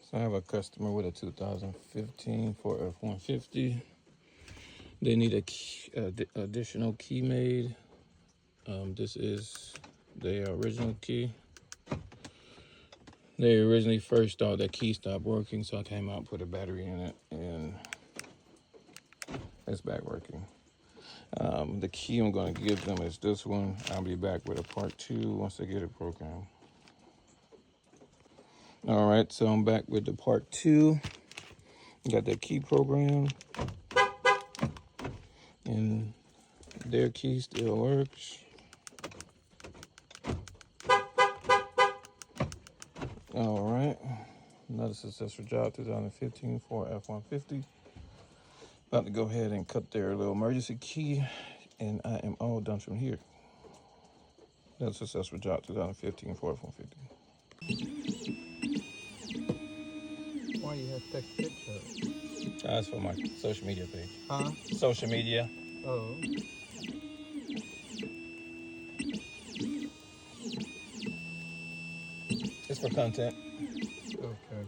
So I have a customer with a 2015 Ford F150. They need a key, additional key made. This is the original key. They originally first thought that key stopped working, so I came out and put a battery in it, and it's back working. The key I'm going to give them is this one. I'll be back with a part 2 once they get it programmed. All right, so I'm back with the part 2. Got that key program, and their key still works. All right, another successful job, 2015 Ford F150. About to go ahead and cut their little emergency key, and I am all done from here. Another successful job, 2015 Ford F150. Why you have to take a picture? That's for my social media page. Huh? Social media. Oh. It's for content. Okay.